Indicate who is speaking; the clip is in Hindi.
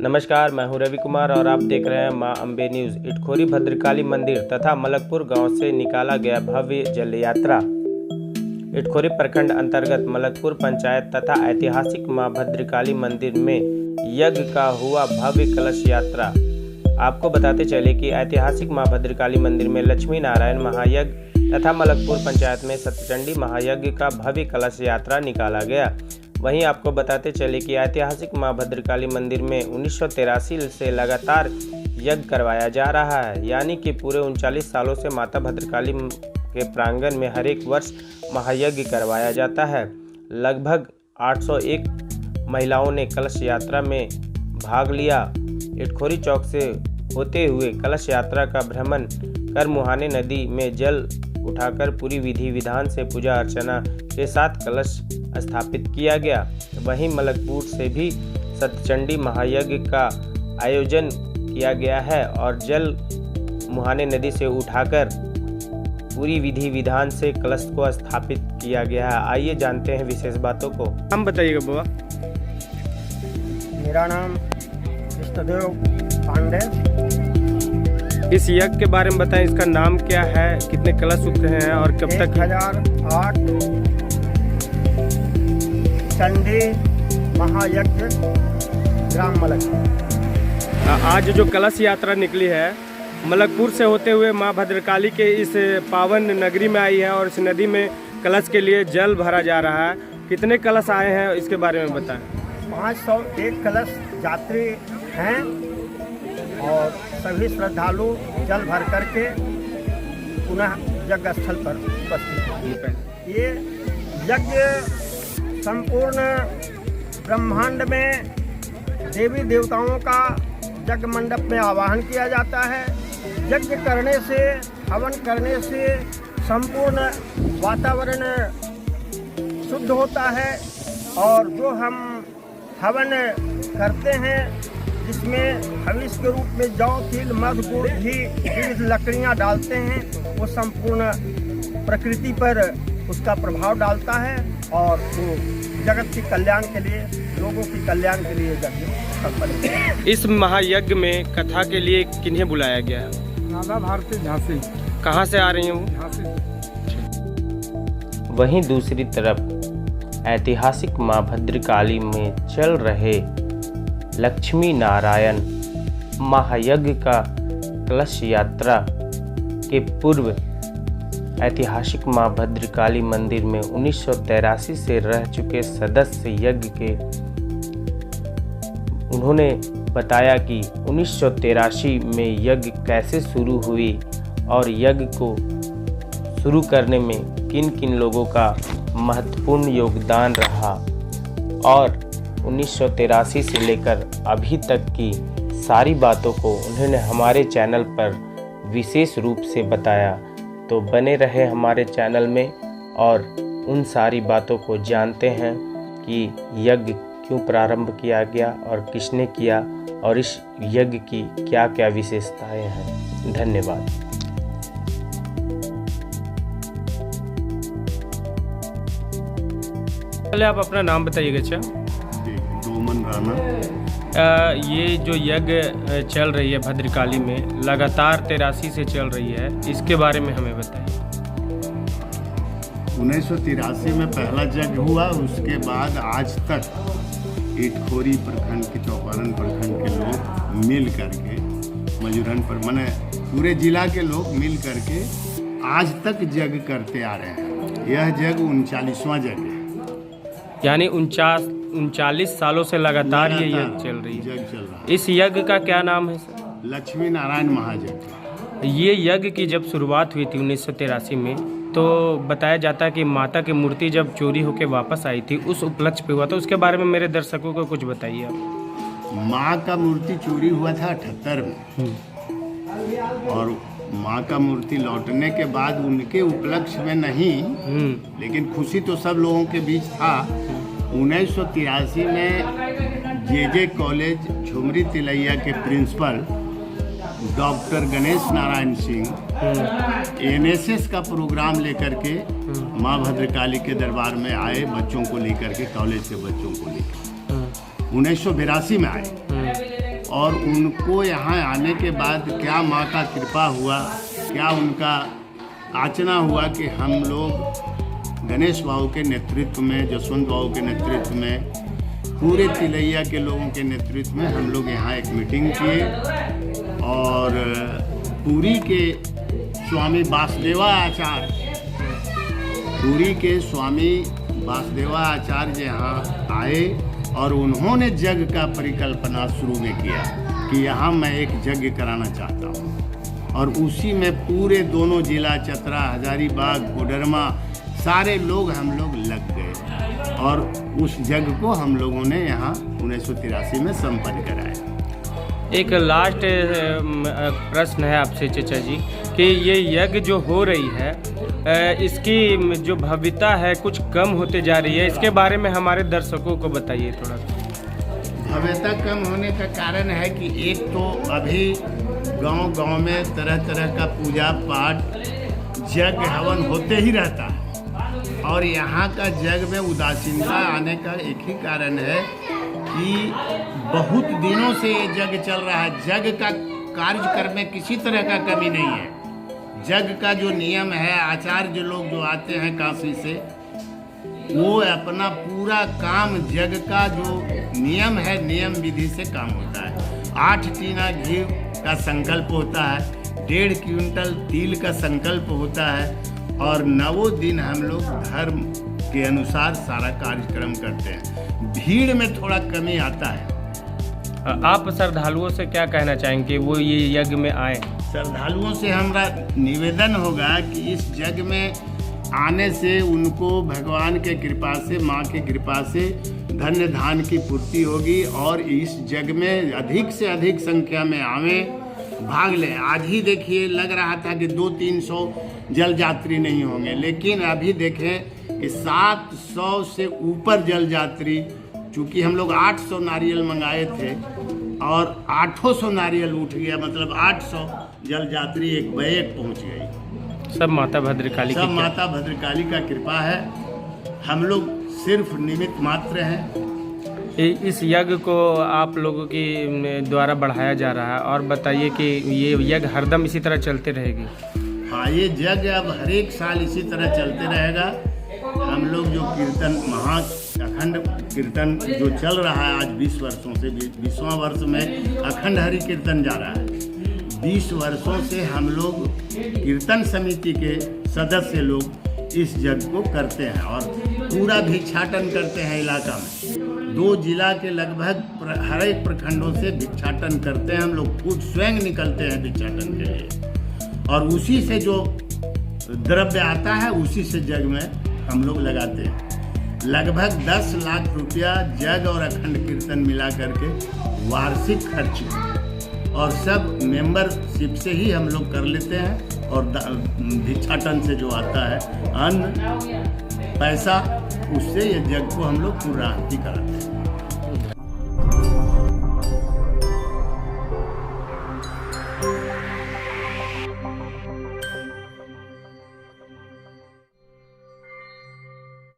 Speaker 1: नमस्कार, मैं हूं रवि कुमार और आप देख रहे हैं मां अम्बे न्यूज़। इटखोरी भद्रकाली मंदिर तथा मलकपुर गांव से निकाला गया भव्य जल यात्रा। इटखोरी प्रखंड अंतर्गत मलकपुर पंचायत तथा ऐतिहासिक मां भद्रकाली मंदिर में यज्ञ का हुआ भव्य कलश यात्रा। आपको बताते चले कि ऐतिहासिक मां भद्रकाली मंदिर में लक्ष्मी नारायण महायज्ञ तथा मलकपुर पंचायत में सत्यचंडी महायज्ञ का भव्य कलश यात्रा निकाला गया। वहीं आपको बताते चले कि ऐतिहासिक मां भद्रकाली मंदिर में 1983 से लगातार यज्ञ करवाया जा रहा है, यानी कि पूरे 39 सालों से माता भद्रकाली के प्रांगण में हर एक वर्ष महायज्ञ करवाया जाता है। लगभग 801 महिलाओं ने कलश यात्रा में भाग लिया। इटखोरी चौक से होते हुए कलश यात्रा का भ्रमण कर मुहाने नदी में जल उठाकर पूरी विधि विधान से पूजा अर्चना के साथ कलश स्थापित किया गया। वहीं मलकपुर से भी सत्यचंडी महायज्ञ का आयोजन किया गया है और जल मुहाने नदी से उठाकर पूरी विधि विधान से कलश को स्थापित किया गया है। आइए जानते हैं विशेष बातों को। हम बताइएगा बाबा।
Speaker 2: मेरा नाम कृष्णदेव पांडे।
Speaker 1: इस यज्ञ के बारे में बताएं, इसका नाम क्या है, कितने कलश उठे हैं और कब तक?
Speaker 2: 1008 चंडी महायज्ञ ग्राम मलकपुर।
Speaker 1: आज जो कलश यात्रा निकली है मलकपुर से होते हुए मां भद्रकाली के इस पावन नगरी में आई है और इस नदी में कलश के लिए जल भरा जा रहा है। कितने कलश आए हैं इसके बारे में बताएं।
Speaker 2: 501 कलश यात्री हैं और सभी श्रद्धालु जल भर करके पुनः यज्ञ स्थल पर उपस्थित हैं। ये यज्ञ संपूर्ण ब्रह्मांड में देवी देवताओं का यज्ञ मंडप में आवाहन किया जाता है। यज्ञ करने से, हवन करने से संपूर्ण वातावरण शुद्ध होता है और जो हम हवन करते हैं जिसमें हविष्य के रूप में जौ, तिल, मध, गुड़, घी, विविध लकड़ियाँ डालते हैं, वो संपूर्ण प्रकृति पर उसका प्रभाव डालता है और वो जगत के कल्याण के लिए, लोगों के कल्याण के लिए यज्ञ सफल है।
Speaker 1: इस महायज्ञ में कथा के लिए किन्हें बुलाया गया है?
Speaker 2: नागा भारती झांसी।
Speaker 1: कहाँ से आ रही हैं वो?
Speaker 2: झांसी।
Speaker 1: वहीं दूसरी तरफ ऐतिहासिक मां भद्रकाली में चल रहे लक्ष्मी नारायण महायज्ञ का कलश यात्रा के पूर्व ऐतिहासिक मां भद्रकाली मंदिर में 1983 से रह चुके सदस्य यज्ञ के उन्होंने बताया कि 1983 में यज्ञ कैसे शुरू हुई और यज्ञ को शुरू करने में किन किन लोगों का महत्वपूर्ण योगदान रहा और 1983 से लेकर अभी तक की सारी बातों को उन्होंने हमारे चैनल पर विशेष रूप से बताया। तो बने रहे हमारे चैनल में और उन सारी बातों को जानते हैं कि यज्ञ क्यों प्रारंभ किया गया और किसने किया और इस यज्ञ की क्या क्या विशेषताएं हैं। धन्यवाद। पहले आप अपना नाम बताइएगा। अच्छा,
Speaker 3: डोमन राणा।
Speaker 1: ये जो यज्ञ चल रही है भद्रकाली में लगातार 83 से चल रही है, इसके बारे में हमें बताइए।
Speaker 3: 1983 में पहला यज्ञ हुआ, उसके बाद आज तक इटखोरी प्रखंड के, चौपारण प्रखंड के लोग मिल करके, मयूरन पर माने पूरे जिला के लोग मिल करके आज तक यज्ञ करते आ रहे हैं। यह यज्ञ 39वां यज्ञ है,
Speaker 1: यानी 39 सालों से लगातार ये यज्ञ चल रही है।
Speaker 3: यज्ञ चल रहा है।
Speaker 1: इस यज्ञ का क्या नाम है सर?
Speaker 3: लक्ष्मी नारायण महायज्ञ।
Speaker 1: ये यज्ञ की जब शुरुआत हुई थी 1983 में, तो बताया जाता है कि माता की मूर्ति जब चोरी होकर वापस आई थी, उस उपलक्ष्य पे हुआ था। उसके बारे में मेरे दर्शकों को कुछ बताइए आप।
Speaker 3: माँ का मूर्ति चोरी हुआ था 78 में और माँ का मूर्ति लौटने के बाद उनके उपलक्ष्य में नहीं, लेकिन खुशी तो सब लोगों के बीच था। 1983 में जे कॉलेज झुमरी तिलैया के principal doctor Ganesh Narayan Singh NSS का प्रोग्राम लेकर के माँ भद्रकाली के दरबार में आए, बच्चों को लेकर के, कॉलेज के बच्चों को लेकर 1982 में आए और उनको यहाँ आने के बाद क्या माँ का कृपा हुआ, क्या उनका आचना हुआ कि हम लोग गणेश बाबू के नेतृत्व में, जसवंत बाबू के नेतृत्व में, पूरे तिलैया के लोगों के नेतृत्व में हम लोग यहाँ एक मीटिंग किए और पुरी के स्वामी वासुदेवा आचार्य, पुरी के स्वामी वासुदेवा आचार्य यहाँ आए और उन्होंने यज्ञ का परिकल्पना शुरू में किया कि यहाँ मैं एक यज्ञ कराना चाहता हूँ। और उसी में पूरे दोनों जिला चतरा, हजारीबाग, कोडरमा सारे लोग हम लोग लग गए और उस यज्ञ को हम लोगों ने यहाँ 1983 में संपन्न कराया।
Speaker 1: एक लास्ट प्रश्न है आपसे चचा जी कि ये यज्ञ जो हो रही है इसकी जो भव्यता है कुछ कम होते जा रही है, इसके बारे में हमारे दर्शकों को बताइए थोड़ा सा।
Speaker 3: भव्यता कम होने का कारण है कि एक तो अभी गांव-गांव में तरह तरह का पूजा पाठ, यज्ञ हवन होते ही रहता है और यहाँ का यज्ञ में उदासीनता आने का एक ही कारण है कि बहुत दिनों से ये यज्ञ चल रहा है। यज्ञ का कार्यक्रम में किसी तरह का कमी नहीं है। यज्ञ का जो नियम है, आचार्य लोग जो आते हैं काशी से, वो अपना पूरा काम यज्ञ का जो नियम है, नियम विधि से काम होता है। 8 टीना घी का संकल्प होता है, 1.5 क्विंटल तिल का संकल्प होता है और 9 दिन हम लोग धर्म के अनुसार सारा कार्यक्रम करते हैं। भीड़ में थोड़ा कमी आता है।
Speaker 1: आप श्रद्धालुओं से क्या कहना चाहेंगे वो ये यज्ञ में आए?
Speaker 3: श्रद्धालुओं से हमारा निवेदन होगा कि इस यज्ञ में आने से उनको भगवान के कृपा से, माँ की कृपा से धन्य धान की पूर्ति होगी और इस यज्ञ में अधिक से अधिक संख्या में आवें, भाग लें। आज ही देखिए लग रहा था कि 200-300 जल यात्री नहीं होंगे, लेकिन अभी देखें कि 700 से ऊपर जल यात्री, चूँकि हम लोग 800 नारियल मंगाए थे और 800 नारियल उठ गया, मतलब 800 जल यात्री एक बैग पहुँच गई।
Speaker 1: सब माता भद्रकाली
Speaker 3: सब माता भद्रकाली का कृपा है। हम लोग सिर्फ निमित्त मात्र हैं।
Speaker 1: इस यज्ञ को आप लोगों की द्वारा बढ़ाया जा रहा है और बताइए कि ये यज्ञ हरदम इसी तरह चलते रहेगी?
Speaker 3: हाँ, ये यज्ञ अब हर एक साल इसी तरह चलते रहेगा। हम लोग जो कीर्तन, अखंड कीर्तन जो चल रहा है आज 20 वर्षों से, 20वां वर्ष में अखंड हरि कीर्तन जा रहा है। 20 वर्षों से हम लोग कीर्तन समिति के सदस्य लोग इस यज्ञ को करते हैं और पूरा भिक्षाटन करते हैं इलाका में। 2 जिला के लगभग हर एक प्रखंडों से भिक्षाटन करते हैं। हम लोग खुद स्वयं निकलते हैं भिक्षाटन के लिए और उसी से जो द्रव्य आता है उसी से यज्ञ में हम लोग लगाते हैं। लगभग 10 लाख रुपया यज्ञ और अखंड कीर्तन मिला करके वार्षिक खर्च और सब मेंबरशिप से ही हम लोग कर लेते हैं और भिक्षाटन से जो आता है अन्न, पैसा, उससे ये यज्ञ को हम लोग पूर्णाहुति कराते हैं।